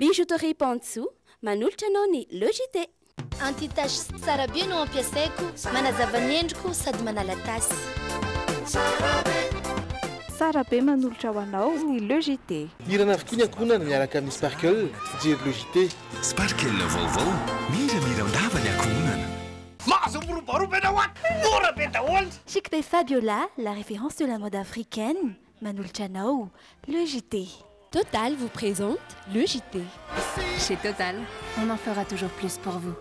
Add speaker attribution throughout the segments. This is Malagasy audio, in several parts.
Speaker 1: Bijouterie Pantsou, manolotra anao ny logité.
Speaker 2: Anti-tache tsara be no ampiasaiko, manazava ny endriko sady manala tasy.
Speaker 3: Tsara be manolotra ho anao ny logité.
Speaker 4: Irana avokoa ny ankohonana miaraka amin'ny Sparkle, fijery logité.
Speaker 5: Sparkle vaovao, miramira ndava ny ankohonana.
Speaker 3: Chic Bay Fabiola, la référence de la mode africaine. Manolotra anao, logité.
Speaker 1: Total vous présente le JT.
Speaker 3: Chez Total, on en fera toujours plus pour vous.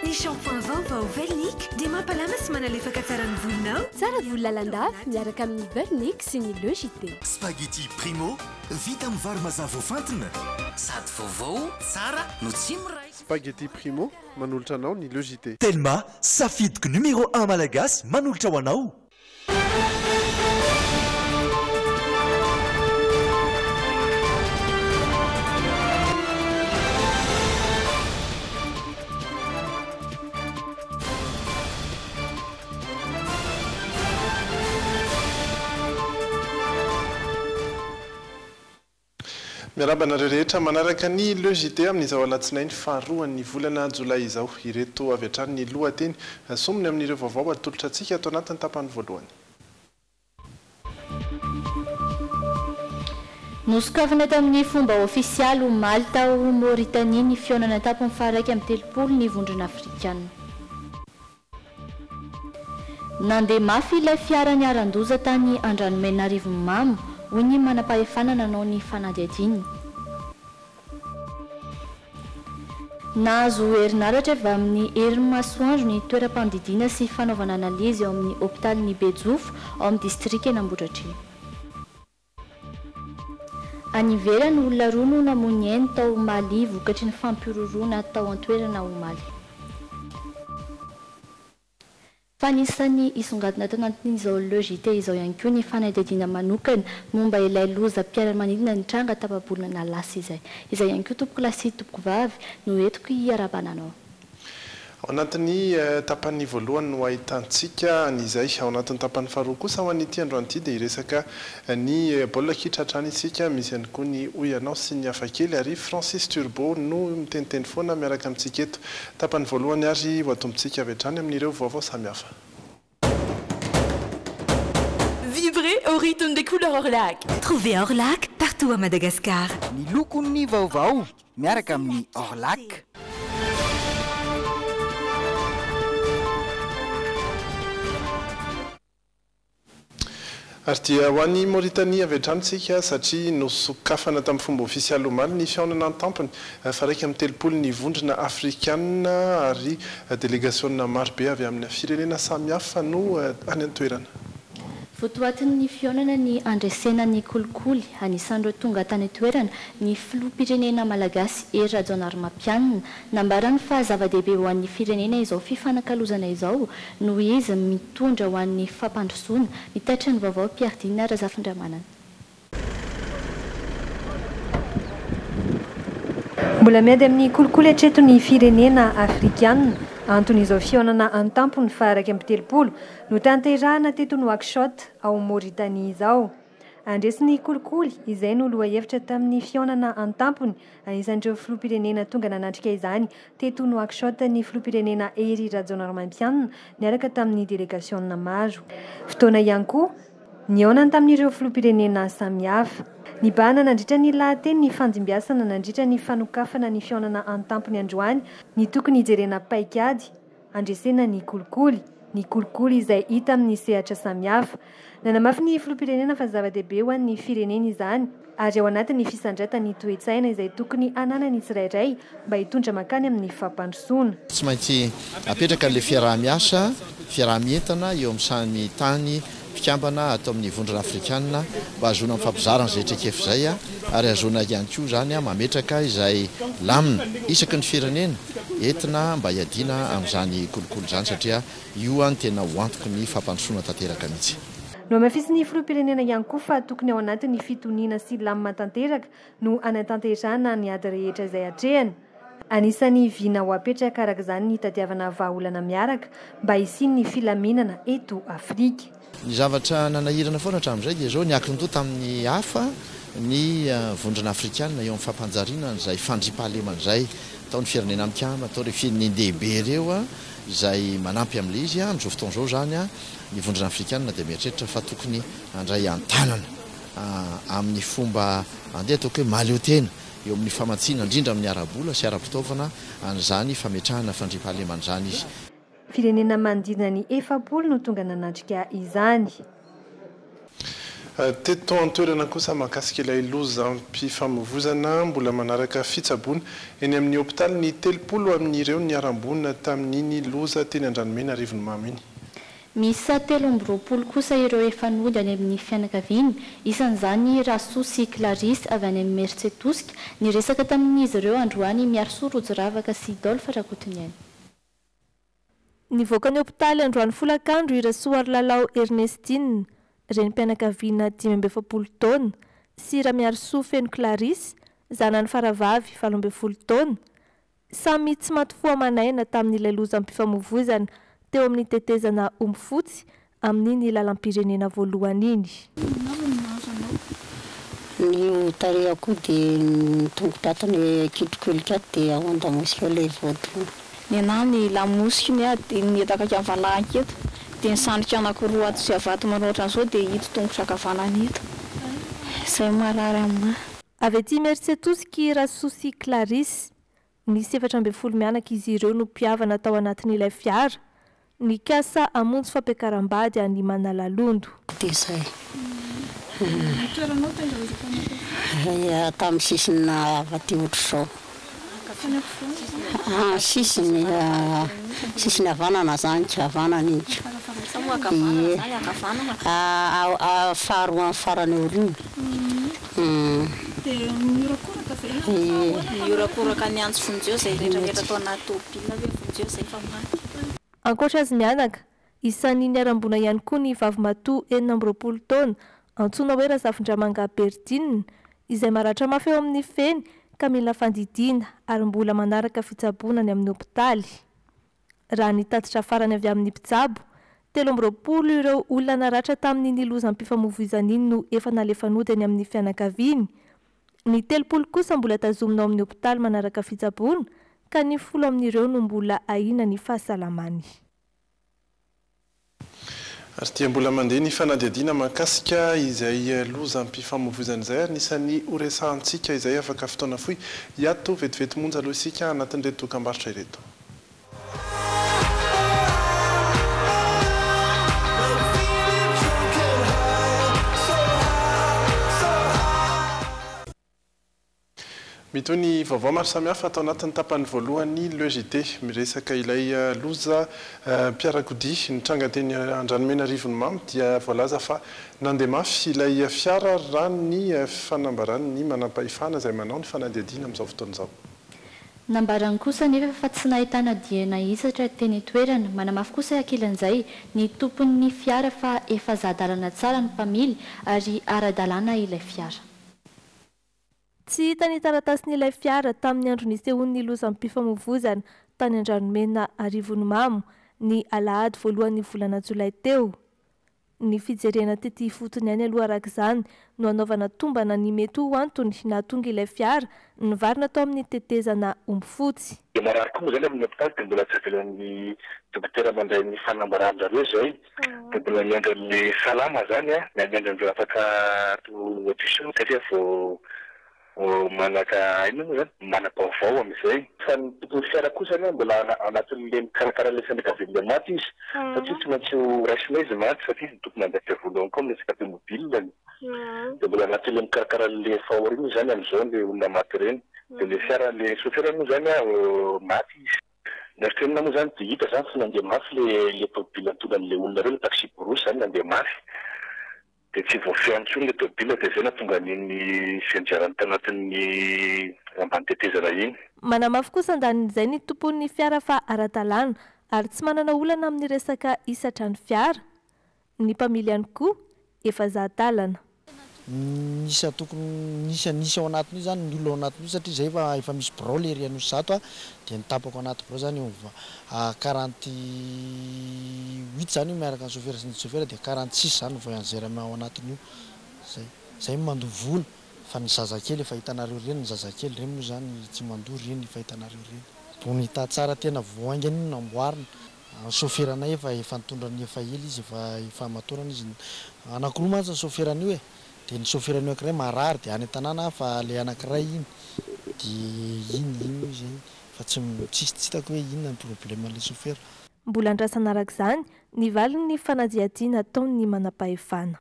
Speaker 6: Ny shampoing vaovao Velnic dia mampalama manalefaka tsara ny volonao.
Speaker 1: Tsara volo lalandava miaraka amin'ny Velnic sy ny le JT.
Speaker 5: Spaghetti Primo, vita amin'ny vary mazava fantina. Sady vaovao, tsara no tsy miray.
Speaker 4: Spaghetti Primo, manolotra anao ny le JT.
Speaker 7: Telma, safidiko numéro 1 malagasy manolotra ho anao.
Speaker 4: Miarabana rehetra manaraka ny le JT amin'izao alatsinainy faharoan'ny volana jolay izao. Ireto avy hatrany ny lohateny somony amin'ireo vaovao atolotra antsika ato anatin'ny tapany voalohany.
Speaker 8: Nosokafana tamin'ny fomba ofisialy ho Malta ho Mauritanie ny fionana tapany faharaiky amin'ny telopolo ny vondrona afrikana. Nandeha mafy ilay fiara niaran-doza tany Andranomenarivo Mamo hoy ny manam-pahefanana nanao ny fanadihadiany. Nahazo herinaratra avy amin'ny herin'ny masoandro ny toeram-pandidiana sy fanaovana analizy ao amin'ny hôpitalin'ny Bejofo ao amin'ny distrika Nambodratrimo. Any ivelany olona roa no namono ainy tao Mali vokatry ny fampiroroana tao an-toerana ho Mali. Fa nisan'ny isongadina tao anatin'izao le JT izao ihany koa ny fanadihadiana manokana momba ilay loza mpiara-manidina ny tranga tapabolana nalasa izay. Izay ihany koa tompoko lahy sy tompoko vavy no entiko hiarabananao.
Speaker 4: Ao anatin'ny tapany voalohany no ahitantsika an'izay. Ao anatin'ny tapany faharoa kosa ho an'ity androany ity dia iresaka ny baolina kitra hatrany isika, misy ihany koa ny oyanao sy ny hafakely ary Francis Turbo no miteniteny foana miaraka amintsika eto. Tapany voalohany ary ho atombontsika avy hatrany amin'ireo vaovao samihafa.
Speaker 6: Vibrez au rythme des couleurs Orlac. Trouvez Orlac partout à Madagascar.
Speaker 9: Ny lokon'ny vaovao miaraka amin'ny Orlac.
Speaker 4: Ary dia ho an'ny Mauritanie avy hatrany tsika satria nosokafana tamin'ny fomba ofisialy omaly ny fiaonana an-tampony faraiky amin'ny telopolo ny vondrona afrikana ary délégationna marobe avy amin'ny firenena samihafa no any an-toerana.
Speaker 8: Votoatin'ny fionana ny andresena ny kolikoly anisan'ireo tonga tany an-toerana ny filoham-pirenena malagasy Hery Rajaonarimampianina nambarany fa zava-dehibe ho an'ny firenena izao fifanankalozana izao no izy mitondra ho an'ny fampandrosoana mitaitra ny vaovao Piardina Razafindriamanana.
Speaker 10: Mbola miady amin'ny kolikoly hatreto ny firenena afrikana anton'izao fionana an-tampony faharaiky amin'ny telopolo no tanterahana teto Nouakchott ao Mauritanie izao. Andresy ny kolikoly izay no loha hevitra tamin'ny fionana an-tampony anisan'ireo filoham-pirenena tonga nanatrika izany teto Nouakchott ny filoham-pirenena Hery Rajaonarimampianina niaraka tamin'ny délégationna maro. Fotoana ihany koa niaonany tamin'ireo filoham-pirenena samihafa. Ny bahana nandritra ny lahateny ny fandimbiasana nandritra ny fanokafana ny fionana an-tampony androany ny tokony hijerena paikady andresena ny kolikoly izay hita amin'ny sehatra samihafa. Nanamafy ny filoham-pirenena fa zava-dehibe ho an'ny firenena izany ary ao anatin'ny fisandraitan'ny toe-tsaina izay tokony ananany tsirairay mba hitondra makany amin'ny fampandrosoana.
Speaker 11: Tsy maintsy apetraka an'ilay fiaraha-miasa, fiaraha-mientana eo amin'ny samy tany fikambana atao amin'ny vondrona afrikana mba hahazoana amin'ny fampizarana izay traikefa izay ary hahazoana ihany koa izany mametraka izay lamina isaky ny firenena entina mba hiadiana amin'izany kolikoly izany satria io any tena hoantoky ny fampandrosoana tanteraka mihitsy.
Speaker 10: No amafisy ny filoham-pirenena ihany koa fa tokony ao anatin'ny fitoniana sy lamina tanteraka no anatanterana ny ady rehetra izay hatrehany. Anisan'ny viana ho apetraka araka izany ny tadiavana vahaolana miaraka mba hisiany ny filaminana eto Afrika.
Speaker 11: Ny zavatra nanahirana foana hatramin'izay dia zao niankin-doha tamin'ny hafa ny vondrona afrikanina eo amin'ny fampanjariana izay fandriam-pahalemana izay atao ny firenena mikamba atao ireo firenendehibe ireo izay manampy amin'ilay izy amin'izao fotoan'izao zany ny vondrona afrikanina dia mieritreritra fa tokony andray antanana amin'ny fomba andeha ataoko hoe maleo tena eo amin'ny famatsiana indrindra amin'ny ara-bola sy ara-pitaovana an'izany fametrahana fandriam-pahalemana izany izy.
Speaker 10: Firenena manodidina ny 7 no tonga nanatrika izany.
Speaker 4: Teto an-toerana kosa mahakasika ilay lozam-pifamoivoizana mbola manaraka fitsaboana eny amin'ny hôpitaly ny 30 amin'ireo niarambonina tamin'iny loza teny Andranomena Rivonimamy iny.
Speaker 8: Misy 3 kosa ireo efa nody any amin'ny fianakaviany, isan'izany Rasoa sy Clarisse avy any amin'ny Mertsetosika, ny resaka tamin'izy ireo androany Miarsoa Rojoravaka sy Dolphe Rakotoniany.
Speaker 12: Nivoaka ny hôpitaly androany folakandro i Rasoa Arlalao Ernestine, renim-pianakaviana 27 taona, sy Miarsoa feno Clarisse, zanany faravavy 17 taona, samy tsy maty fo amanaina tamin'ilay lozam-pifamoivoizana teo amin'ny tetezana Ombifotsy amin'iny lalam-pirenena voalohany iny.
Speaker 13: Ny tareako dia tongotra atany kitrokelika dia ahondamoska ilay voadona.
Speaker 14: Ny anahy ny lamosika ny etakaka avalahy eto dia ny sandrika anankiroa ato sy avato manoatra an'izao dia hito tongotra kavanana eto. Izay marary aminahy.
Speaker 12: Avy aty Mertsetosika Rasoa sy Clarisse, ny 17 mianaka izy ireo no mpiavana tao anatin'ilay fiara. Ny kasa amonjy fampiakaram-bady any Manalalondo.
Speaker 13: Dia izay. Tamin'ny sisina avaty ohatr'izao. Sisiny havanana zany tsy havanana intsy. Faharoa amin'ny farany oriny.
Speaker 14: Dia miorakoraka ny antsy vonjeo izay rehetrarehetra atao anaty tômôbila hoe vonjeo izay fa maty.
Speaker 12: Ankoatra azy mianaka, isan'ny niarambona ihany koa ny vavimatoa 19 taona antsoina hoe Razafindramanga Berdine, izay maratra mafy eo amin'ny feny ka mila fandidiana ary mbola manaraka fitsaboana ny amin'ny hôpitaly. Raha nitatitra farany avy amin'ny mpitsabo, 13 ireo olona naratra tamin'ny lozam-pifamoivoizana iny no efa nalefanody any amin'ny fianakaviany. Ny 30 kosa mbola tazomina ao amin'ny hôpitaly manaraka fitsaboana, ka ny 10 amin'ireo no mbola ahina ny fahasalamany.
Speaker 4: Ary tia mbola mandeha ny fanadihadiana mahakasika izay lozam-pifamoivoizana izay anisan'ny horesahantsika izay afaka fotoana fohy hiato vetivety monja aloha isika anatin'ireto dokam-barotra ireto. Mitony vaovao maro samihafa atao anatin'ny tapany voalohany LEJT miresaka ilay loza mpiarakodia nitranga teny Andranomena Rivonimamy dia voalaza fa nandeha mafy ilay fiara raha ny fanambarany ny manam-pahefana izay manao ny fanadihadiana amin'izao fotoana izao.
Speaker 8: Nambarany kosa nefa fa tsy nahitana diana isatra teny toerana, manamafy kosa ankilan'izay ny tompon'ny fiara fa efa zahadalana tsara ny mpamily ary ara-dalàna ilay fiara.
Speaker 12: Tsy hita ny taratasin'ilay fiara tamin'ny andro nisehon'ny lozam-pifamoivoizana tany Andranomena Rivonimamy ny alahady voalohan'ny volana Jolay teo. Ny fijerena tety fotony any aloha arak'izany no anaovana tombana ny mety ho antony nahatonga ilay fiara nivarina tao amin'ny tetezana Ombifotsy.
Speaker 15: Marary koa moa zany amin'ny hôpitaly dia mbola tsy avelan'ny dokotera mandray ny fanambaran-jareo izay dia mbola miandry amin'ny salama zany miandry andreo afaka atosiona satria vao manaka ino moa zany manam-baovao amin'izay fa ny tompon'ny fiara kosa mbola anatin'ilay mikarakara ilay fianakavian'ilay maty izy satria tsy maintsy ho raisina izy maty satria ny tompony andafy voalohany koa amin'ny resaka tomobiliny dia mbola anatin'ilay mikarakara ilay fahoriana zany amin'izao ilay olona maty ireny dia ilay fiara ilay sofera moa zany maty izy. Neritrerina moa zany dia hita zany fa nandeha mafy ilay tômôbila tongan'ilay olona ireo, ilay taxi borosy zany nandeha mafy. Dia tsy voafehantsony ilay tômôbila dia izay nahatonga ny fianjarany tanatin'ny ambany tetezana iny.
Speaker 12: Manamafy kosa andanin'izay ny tompon'ny fiara fa ara-dalàna ary tsy manana olana amin'ny resaka isatra ny fiara. Ny mpamily ihany koa efa zahadalana.
Speaker 9: nisy tokony nisy ao anatiny zany ny olona ao anatiny satria zay efa misy brao le riano zato a dia nitapako anaty brao zany 48 zany io miaraka ny chauffeur sy ny chauffeur dia 46 zany voyageur ao anatiny io zay mandovola fa ny zazakely efa hitanareo reny ny zazakely reny moa zany tsy mandoa reny efa hitanareo reny vao nita tsara tena voaingany io namboarina chauffeur anay efa nitondrany efa ely izy efa matorana izy anankiroa mantsy ny chauffeur an'io e dia ny chauffeur an'io ankiray marary dia any an-tanàna fa le anankiray iny dia iny zay fa tsy hitako hoe inona ny problème le chauffeur.
Speaker 12: Mbola andrasana araka izany ny valiny ny fanadihadiana ataony manam-pahefana.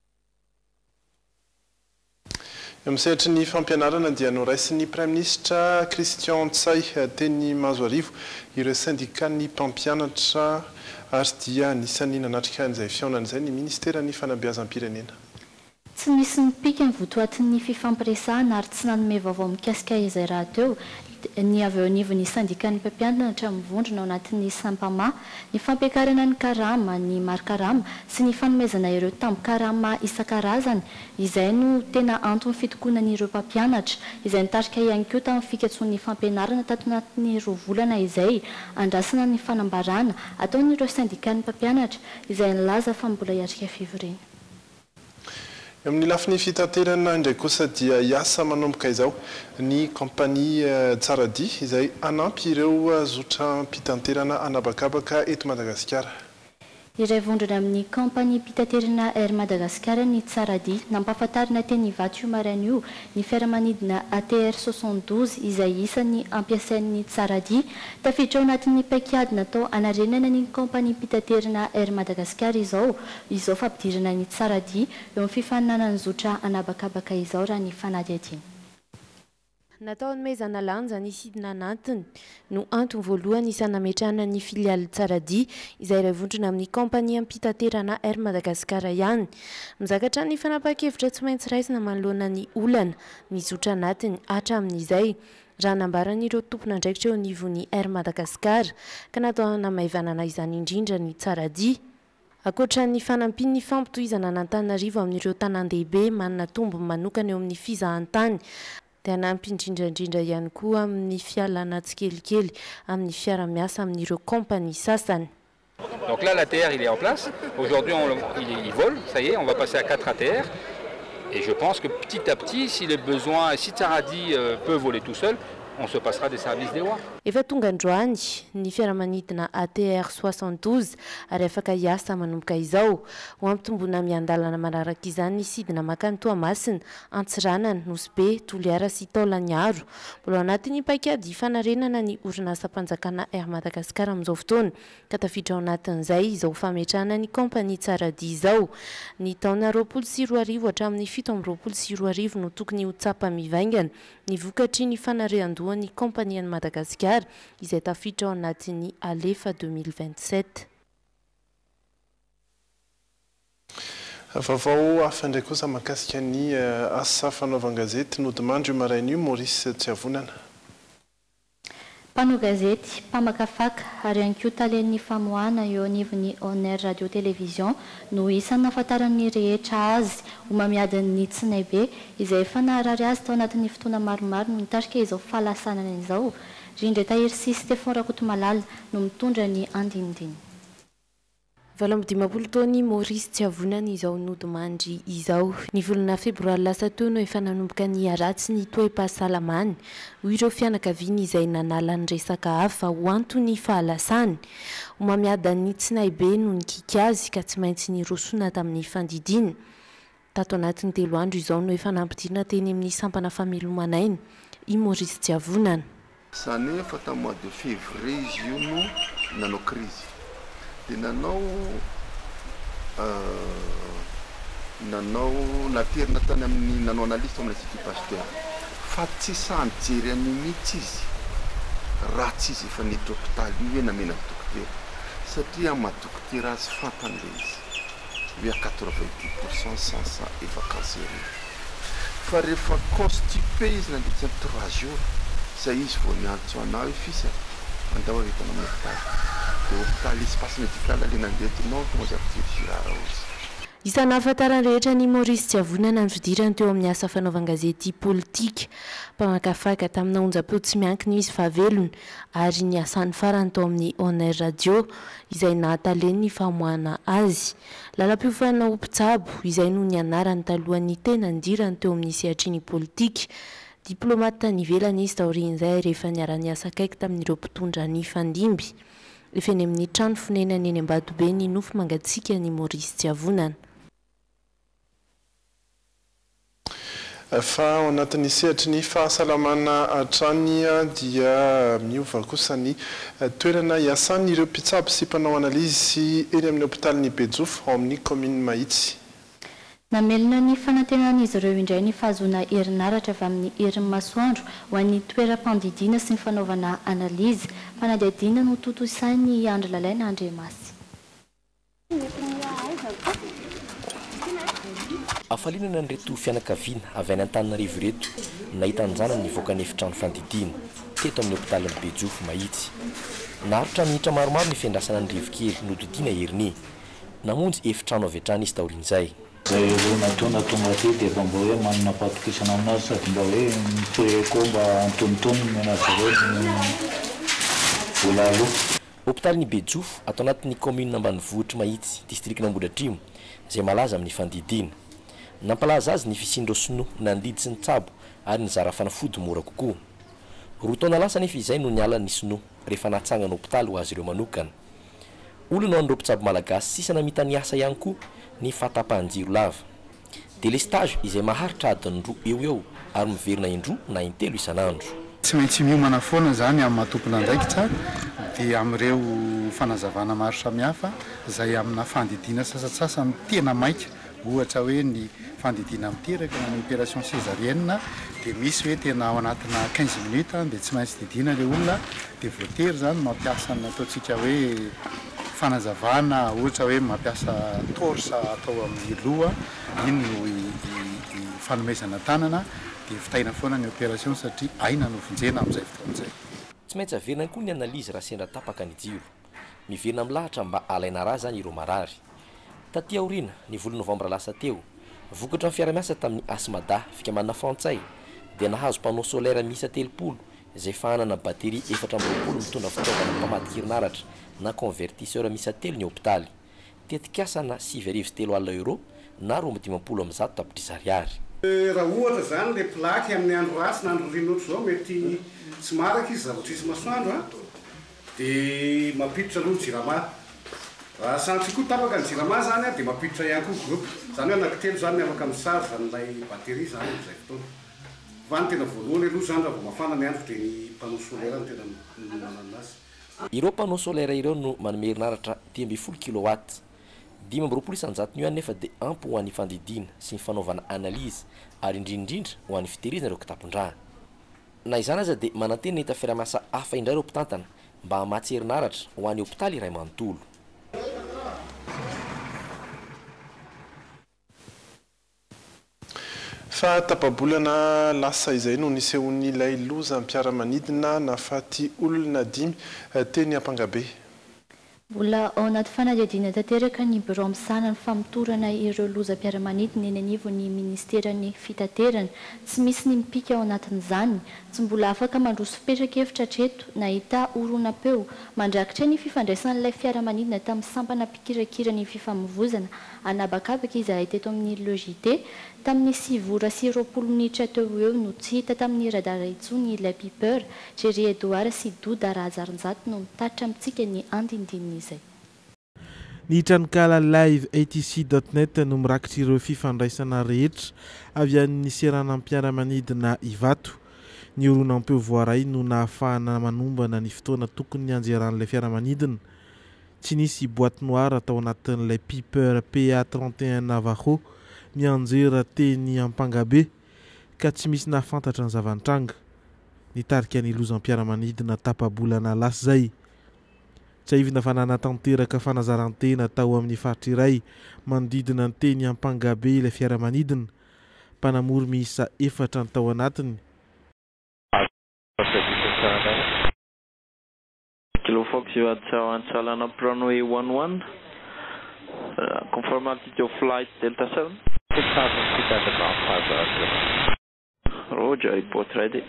Speaker 4: Misehatra ny fampianarana dia noraisin'ny Prime Ministre Christian Tsay teny Mazoarivo ireo syndicat-ny mpampianatra ary dia anisan'ny nanatrika an'izay fiaonan'izay ny Ministeran'ny Fanabeazam-pirenena.
Speaker 8: Tsy misy nipika ny votoatin'ny fifampiresahana ary tsy nanome vaovao mikasika izay raha teo ny avy eo anivon'ny syndicat-ny mpampianatra mivondrona ao anatin'ny sampama ny fampiakarana ny karama ny mari-karama sy ny fanomezana ireo tambo-karama isan-karazany izay no tena antony fitokonan'ireo mpampianatra izay nitarika ihany koa tamin'ny fikatsoan'ny fampianarana tato anatin'ny roa volana izay andrasana ny fanambarana ataon'ireo syndicat-ny mpampianatra izay nilaza fa mbola hiatrika fivoriana.
Speaker 4: Amin'ny lafiny fitaterana indray kosa dia hiasa manomboka izao ny kompania Tsaradi izay anampy ireo zotra mpitanterana anabakabaka eto Madagasikara.
Speaker 8: Iray vondrona amin'ny kompania mpitaterana Air Madagascar ny Tsaradi nampahafantarina teny Ivato maraina io ny fiaramanidina ATR 72 izay isan'ny ampiasain'ny Tsaradi tafiditra ao anatin'ny paikady natao anarenana ny kompania mpitaterana Air Madagascar izao fampidirana ny Tsaradi eo amin'ny fifaninanany zotra anabakabaka izao raha ny fanadihadiana.
Speaker 16: Natao nomezana lanja ny sidina anatiny no antony voalohany isanametrahana ny filialy Tsaradi izay iray vondrona amin'ny kompania mpitaterana Air Madagascar ihany. Mizakatra ny fanapa-kevitra tsy maintsy raisina manoloana ny olana ny zotra anatiny hatramin'izay raha nambaran'ireo tompona andraikitra eo anivon'ny Air Madagascar ka natao namaivanana izany indrindra ny Tsaradi. Akoatra ny fanampin'ny fampitohizana n'Antananarivo amin'ireo tanan-dehibe manana tombo manokana eo amin'ny fizahan-tany dia anampy indrindrandrindra ihany koa amin'ny fialana tsikelikely amin'ny fiara-miasa amin'ireo kompani sasany.
Speaker 17: Donc là, l'ATR, il est en place. Aujourd'hui, il vole. Ça y est, on va passer à 4 ATR. Et je pense que petit à petit, si les besoins, si Tsaradi peut voler tout seul, on se passera des services des rois.
Speaker 16: Efa tonga androany ny fiaramanidina ATR 72 ary afaka hiasa manomboka izao ho ampitomboana miandalana manaraka izany ny sidina makany Toamasina, Antsiranana, Nosbe, Toliara sy Taolaniaro. Mbola anatin'ny paikady fanarenana ny orinasa mpanjakana Air Madagascar amin'izao fotoana ka tafiditra ao anatin'izay izao fametrahana ny kompania Tsaradi izao. Ny taona 2024 hatramin'ny 2024 no tokony ho tsapa mivaingana ny vokatry ny fanarehan-dohan'ny kompanian'i Madagasikara izay tafiditra ao anatin'ny alefa 2027.
Speaker 4: Vaovao hafa indray kosa mahakasika ny asa fanaovan-gazety nodimandry io maraina io Maurice Tsiavonana.
Speaker 8: Mpanao gazety, mpamakafaka ary ihany koa talen'ny famoahana eo anivon'ny Honneur Radio Télévision no isan'ny nahafantaran'ny rehetra azy ho mamiadin'ny Tsinaibe izay efa naharary azy tao anatin'ny fotoana maromaro no nitarika izao fahalasanana izao. Rindra tahiry sy Stéphane Rakotomalala no mitondra ny andinindiny.
Speaker 16: 20 taony Maurice Tsiavonana izao nodimandry izao. Ny volana febroary lasa teo no efa nanomboka ny aratsy ny toe-pahasalamany ho ireo fianakaviana izay nanala ny resaka hafa ho antony fahalasany. Ho mamiadan'ny Tsinaibe no nikika azy ka tsy maintsy nirosona tamin'ny fandidiana. Tato anatin'ny 3 andro izao no efa nampidirina teny amin'ny sampana famelomanainy i Maurice Tsiavonana.
Speaker 18: Zany efa tamin'ny mois de février izy io no nanao crise. Dia nanao naterina tany amin'ny nanao analyste amin'ny Institut Pasteur fa tsy sany jery an'io mihitsy izy raha tsy izy efa niditra hôpitaly io hoe namena dokotera satria madokotera azy fantany le izy hoe à 90% sans efa cancéreux fa rehefa constipé izy nandritsy 3 jours zay izy vao niantso anao hoe fils andao aretana amin'ny hôpitaly de hôpitaly espace médical ale nandeha dinao tonga zay fitirira izy.
Speaker 16: Isana ahafantarany rehetra ny Maurice Tsiavonana ny fidirany teo amin'ny asa fanaovan-gazety politika mpamakafaka tamina onjam-peo tsy miankina izy fahavelony ary ny asany farany tao amin'ny Honneur Radio izay nahataleny ny famoahana azy. Lalam-piofana ho mpitsabo izay no ny anarany talohan'ny tena ndirany teo amin'ny sehatriny politika. Diplomate nivelany izy taorian'izay rehefa niara-ny asa akaiky tamin'ireo mpitondra ny fandimby. Efa eny amin'ny trano fonenany eny Ambatobe ny nofo mangatsiaka ny Maurice Tsiavonana.
Speaker 4: Fa ao anatin'ny sehatry ny fahasalamana hatrany dia miova kosa ny toerana iasan'ireo mpitsabo sy mpanao analizy eny amin'ny hôpitalin'ny Bejofo ao amin'ny commune Mahitsy.
Speaker 8: Namelona ny fanantenan'izy ireo indray ny fahazoana herinaratra avy amin'ny herin'ny masoandro ho an'ny toeram-pandidiana sy ny fanaovana analizy. Fanadihadiana no totoisain'ny Andry Lalaina Andriamasy.
Speaker 19: Afalinana nyreto fianakaviana avy any Antananarivo reto nahita anjana nivoaka ny efitrano fandidiana teto amin'ny hôpitalin'ny Bejofo Mahitsy. Naharitra minitra maromaro ny fiandrasana ny rivokely nodidiana heriny namonjy efitrano avy hatrany izy taorian'izay.
Speaker 20: Natona tonga ty dia mba hoe manana patokisana aminazy sady mba hoe mitoeko mba antonotony menazareo vola aloha.
Speaker 19: Hôpitalin'ny Bejofo atao anatin'ny commune Ambanivohitra Mahitsy distrikna Ambohidratrimo izay malaza amin'ny fandidiana. Nampalaza azy ny fisindreo sinoa nandidy sy ny tsabo ary nizara fanafody mora kokoa. Roa taona lasa nefa izay no nialan'ny sinoa rehefa natsangana hôpitaly ho azy ireo manokana. Olona an'ireo mpitsabo malagasy sisa namita ny asa ihany koa ny fatapahan-jiro lava. Delestage izay maharitra adiny roa eo ary miverina indroa na intelo isan'andro.
Speaker 21: Tsy maintsy miomana foana zany amin'ny matompona ndraiky tsara dia amin'ireo fanazavana maro samihafa izay amina fandidiana sasatsasany tena maika. Ohatra hoe ny fandidiana miteraka na ny opération césarienne dia misy hoe tena ao anatina 15 minutes dia tsy maintsy didiana ilay olona dia voatery zany mampiasa ny ataontsika hoe fanazavana ohatra hoe mampiasa torsa atao amin'ny loha iny no fanomezana tanana dia vitaina foana ny opération satria aina no vonjena amin'izay fotoan'izay.
Speaker 19: Tsy maintsy averina koa ny analizy raha sendra tapaka ny jiro. Miverina milahatra mba alaina raha zany ireo marary. Taty aoriana ny voly novambra lasa teo vokatra ny fiara-miasa tamin'ny Asmada fikamanana Frantsay dia nahazo panneau solaire miisa 30 izay fahanana batery 420 mitondra fitaovana mpamadiky herinaratra na convertisseur miisa 3 ny hôpitaly. Tetikasana 7,3 euro na 2,50 tapitrisa ariary.
Speaker 22: Raha ohatra zany le plaque amin'ny andro ratsy na andro rino ohatry zao mety tsy maraka izy zavatra masoandro dia mampiditra aloha jirama. Raha santsy koa tapaka ny jirama zany dia mampiditra ihany koa groupe zany hoe anankitelo zany miavaka amin'ny sary zan'ilay batery zany amin'izay fotoana. Fa ny tena voalohany aloha zany raha vao mafana ny andro dia ny panneau solaire ny tena manana azy.
Speaker 19: Ireo panneau solaire ireo no manome herinaratra 10 kW. 520 isanjato ny nefa dia ampy ho an'ny fandidiana sy ny fanaovana analizy ary indrindrindra ho an'ny fitehirizana ireo kitapon-draha. Na izany aza dia mananteny neta fiara-miasa hafa indray ireo mpitantana mba hamatsy herinaratra ho an'ny hôpitaly iray manontolo.
Speaker 4: Fa tapabolana lasa izay no nisehon'ilay loza mpiara-manidina nafaty olona 5 teny Ampangabe.
Speaker 8: Mbola ao anaty fanadihadiana tanteraka ny bureau misana ny famotorana ireo lozam-piara-manidina eny anivon'ny ministeran'ny fitaterana. Tsy misy ny mipika ao anatin'izany, tsy mbola afaka mandroso fipetraka hevitra hatreto nahita oronam-peo mandrakitra ny fifandraisan'ilay fiara-manidina tamin'ny sampana mpikirakira ny fifamoivozana anabakabaka izy teto amin'ny logité tamin'ny 7:20 minitra teo eo no tsy hita tamin'ny radara intsony ilay pipeur Jerry Edouard sy Douda Razarinjato no mitatra amintsika ny andindininy izay.
Speaker 23: Ny tranikala live atc.net no mirakitra ireo fifandraisana rehetra avy amin'ny serana mpiara-manidina Ivato. Ny oronam-peo voaray no nahafahana manombana ny fotoana tokony anjeran'ilay fiara-manidina. Tsy nisy boîte noire atao anatin'ilay pipeur PA31 Navajo mianjera teny Ampangabe ka tsy misy nahafantatra ny zavantranga. Nitarika ny lozam-piara-manidina tapabolana lasa zay. Tsy aivina fa nanatanteraka fanazarantena tao amin'ny faritra iray manodidina ny teny Ampangabe ilay fiara-manidina. Mpanamory miisa 4 ny tao anatiny.
Speaker 24: Kilo Fox you had Salana Pranway 11
Speaker 1: Confirm altitude of flight Delta 7. 6,000 feet at the ground, 5 Roger, report ready.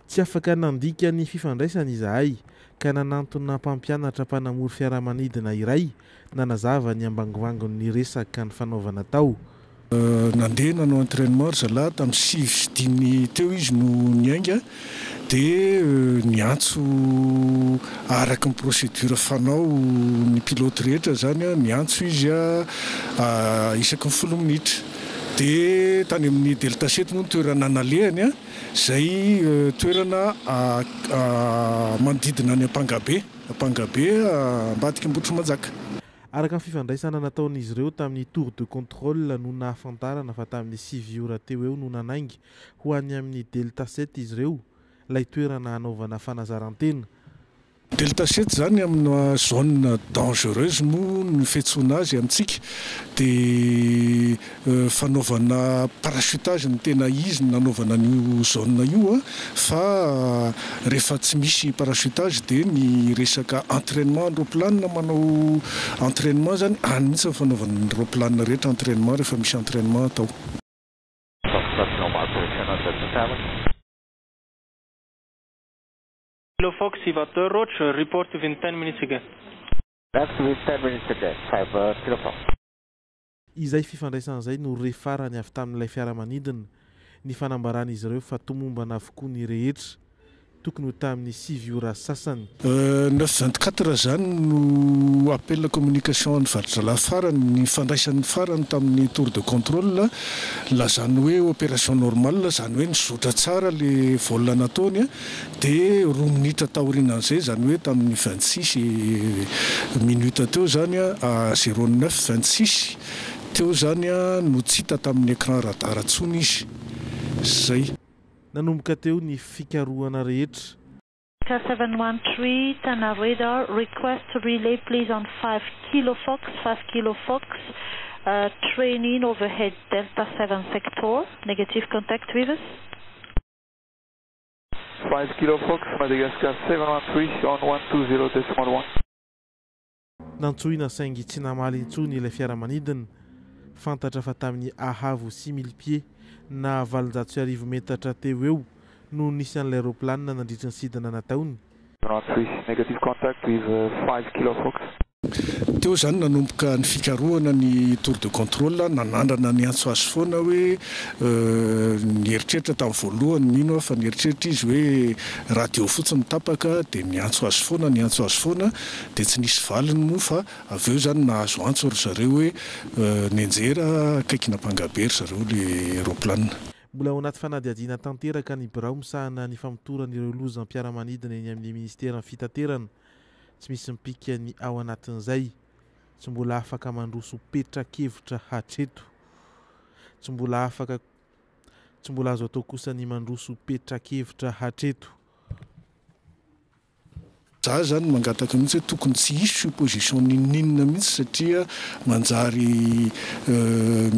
Speaker 23: Tsy afaka nandika ny fifandraisana izahay ka nanantona mpampianatra mpanamory fiaramanidina iray nanazava ny ambangovangony resaka ny fanaovana tao.
Speaker 2: Nandeha nanao entraînement zalahy tamin'ny 6 teo izy no niainga dia niantso araka ny procédure fanao ny pilote rehetra zany niantso izy isaky ny 10 minitra dia tany amin'ny Delta 7 no toerana nalehany zay toerana manodidina ny Apangabe ambadika Ambotro Manjaka.
Speaker 23: Araka ny fifandraisana nataon'izy ireo tamin'ny tour de contrôle no nahafantarana fa tamin'ny 6 ora teo eo no nanaingy ho any amin'ny Delta 7 izy ireo ilay toerana hanaovana fanazarantena.
Speaker 2: Delta 7 zany amina zone dangereuse moa ny fiantsoana azy amintsika dia fanaovana parachutage ny tena izy nanaovana an'io zone io fa rehefa tsy misy parachutage dia ny resaka entraînement androplanina manao entraînement zany any mihitsy ny fanaovana ny roplanina rehetra entraînement rehefa misy entraînement atao.
Speaker 1: Kilo Fox, Ivateur Roach, report within 10 minutes again.
Speaker 3: That's within 10 minutes again, 5 Kilo Fox.
Speaker 23: Izay fifandraisana izay no refarany avy tamin'ilay fiaramanidina ny fanambaran'izy ireo fa tomombana avokoa ny rehetra tokony ho tamin'ny 6 ora sasany.
Speaker 2: 924 zany no appel communication ny varitra farany ny fandraisan'ny farany tamin'ny tour de contrôle lazany hoe opération normale zany hoe nizotra tsara le volana nataony dia 2 minitra taorianan'izay zany hoe tamin'ny 26 minutes teo zany 09:26 teo zany no tsy hita tamin'ny écran radar intsony izy zay.
Speaker 23: Nanomboka teo ny fikarohana rehetra.
Speaker 24: Car 713 Tana radar request relay please on 5 Kilo Fox training overhead Delta 7 sector, negative contact with us.
Speaker 1: 5 Kilo Fox Madagascar 713 on 120.1.
Speaker 23: Nantsoina saingy tsy namaly intsony ilay fiaramanidina fantatra fa tamin'ny ahavo 6000 pieds na 700 metatra teo eo no nisy an'ilay aeroplanina nandritra ny sidina nataony.
Speaker 1: Negative contact with 5 Kilo Fox.
Speaker 2: Teo zany nanomboka ny fikarohana ny tour de contrôle nanandrana ny antso azy foana hoe nieritreritra tamin'ny voalohany mino fa nieritreritra izy hoe radio fotsiny tapaka dia niantso azy foana dia tsy nisy valiny moa fa avy eo zany nahazo antso ry zareo hoe nianjera akaikina Apangabe ry zareo le aeroplanina.
Speaker 23: Mbola ao anaty fanadihadiana tanteraka ny birao misahana ny famotoran'ireo loza mpiaramanidina eny amin'ny ministera ny fitaterana. Tsy misy mipika ny ao anatin'izay, tsy mbola afaka mandroso petra-kevitra hatreto, tsy mbola azo atao kosa ny mandroso petra-kevitra hatreto.
Speaker 2: Za zany mangataka mihitsy hoe tokony tsy hisy supposition ninninina mihitsy satria manjary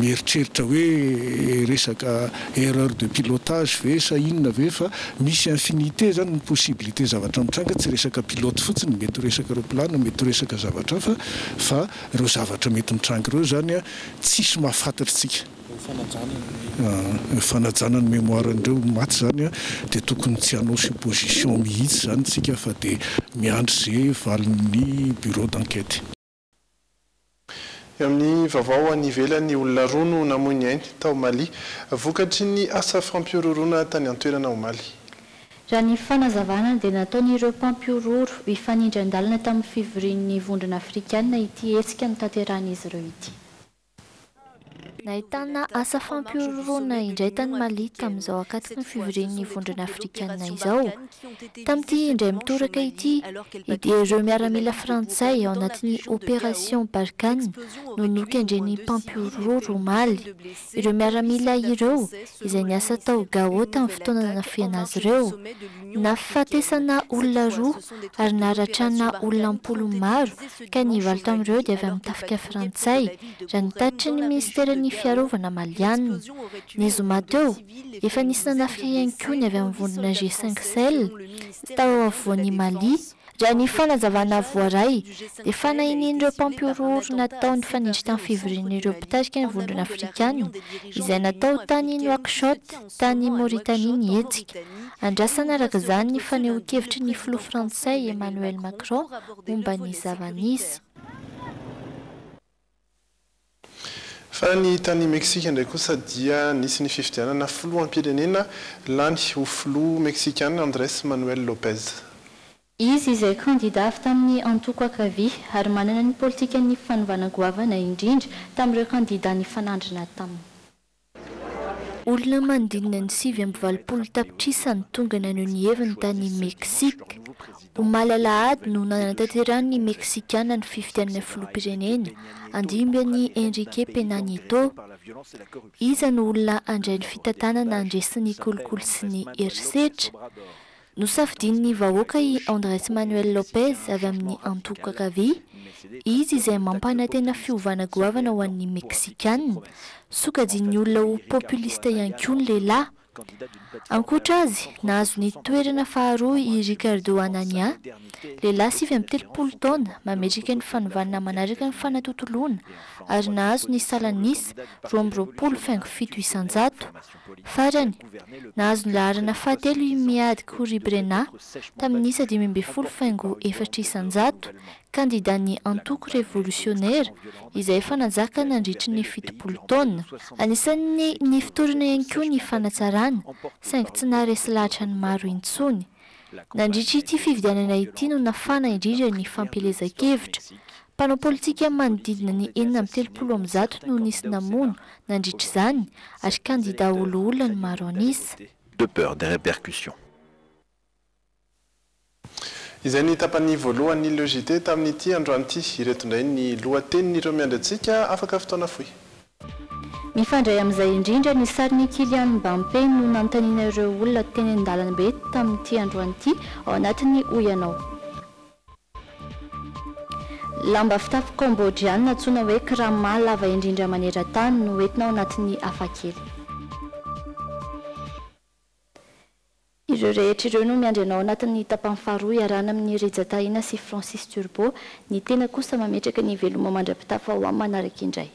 Speaker 2: mieritreritra hoe resaka erreur de pilotage ve sa inona ve fa misy infinité zany ny possibilité zavatra mitranga tsy resaka pilote fotsiny mety resaka aeroplanina mety resaka zavatra fa ireo zavatra mety mitranga ireo zany tsisy mahafantatritsika. Fanajanany mémoire-ndreo maty zany dia tokony tsy hanao supposition mihitsy zany tsika fa dia miandry zay valin'ny bureau d'enquête.
Speaker 4: Eo amin'ny vaovao any ivelany olona roa no namoy ainy tao Mali vokatry ny asa fampirorona tany an-toerana ao Mali.
Speaker 8: Raha ny fanazavana dia nataon'ireo mpampiroro hifanindran-dalana tamin'ny fivorian'ny vondrona afrikanina ity hetsika ny tanteran'izy ireo ity. Nahitana asa fampirorona indray tany Mali tamin'izao akatiny ny fivorian'ny vondrona afrikanina izao. Tamin'ity indray mitoraka ity dia ireo miaramila frantsay ao anatin'ny opération Barkhane no nokendren'ny mpampiroro Mali. Ireo miaramila ireo izay niasa tao Gao tamin'ny fotoana nafiana azy ireo nafatesana olona roa ary naratrana olona 10 maro ka ny valo tamin'ireo dia avy amin'ny tafika frantsay raha ny tatitry ny ministeran'ny fiarovana maliana. Ny zoma teo efa nisy nanafika ihany koa ny avy amin'ny vondrona G5 Sahel tao afovoan'ny Mali raha ny fanazavana voaray dia fanahin'ireo mpampiororo natao ny fanindry tamin'ny fivorian'ireo mpitarika ny vondrona afrikanina izay natao tany Nouakchott tany Mauritanie ny hetsika. Andrasana araka izany ny fanehoan-kevitry ny filoha frantsay Emmanuel Macron momba ny zava-nisy.
Speaker 4: Fa ny tany Meksika indray kosa dia nisy ny fifidianana filoham-pirenena lany ho filoha Meksikana Andrés Manuel Lopez.
Speaker 8: Izy izay kandida avy tamin'ny antoko ankavia ary manana ny politika ny fanovana goavana indrindra tamin'ireo kandida ny fanandrina taminy. Olona manodidina ny 7.20 tapitrisa ny tonga naneho ny heviny tany Meksika. Omaly alahady no nanantanterahany Meksikana ny fifidianana filoham-pirenena andimby Enrique Pena Nieto. Izy no olona andray ny fitantanana andresin'ny kolokolo sy ny herisetra. Nosafidin'ny vahoaka i Andrés Manuel Lopez avy amin'ny antoko ankavia. Izy izay mampanantena fiovana goavana ho an'ny Meksikana, sokajin'ny olona ho populista ihany koa ny lehilahy. Ankoatra azy, nahazo ny toerana faharoa i Ricardo Anania, lehilahy 73 taona mametraka ny fanovana manaraka ny fanatotoloana ary nahazo ny salanisa 2.27 isan-jato. Farany, nahazo ny laharana fahatelo i Miady Kouribrena tamin'ny 5.4 isan-jato, kandidan'ny antoko revolutionnaire izay fananjaka nandritry ny 70 taona. Anisan'ny ny fitorana ihany koa ny fanatsarana, saingy tsy naharesy lahatra ny maro intsony. Nandritry ity fifidianana ity no nafana indrindra ny fampelezan-kevitra. Mpanao politika manodidina ny 730 no nisy namono nandritry izany ary kandida olo-olona ny maro anisa.
Speaker 1: De peur des répercussions.
Speaker 4: Izay ny tapany voalohany ny logité tamin'ity androany ity ireto indray ny lohatenin'ireo miandratsika afaka fotoana fohy.
Speaker 8: Mifandray amin'izay indrindra ny sarin'ny Kylian Mbappé no nanontaniana ireo olona teny an-dalana be tamin'ity androany ity ao anatin'ny Oyanao. Lamba fitafy Kambodjiana natsoina hoe krama lava indrindra maneran-tany no entina ao anatin'ny hafakely. Ireo rehetra ireo no miandry anao anatin'ny tapany faharoa iarahana amin'ny Rejatahina sy Francis Turbo, ny tena kosa mametraka ny veloma mandra-pitafa ho amin'ny manaraka indray.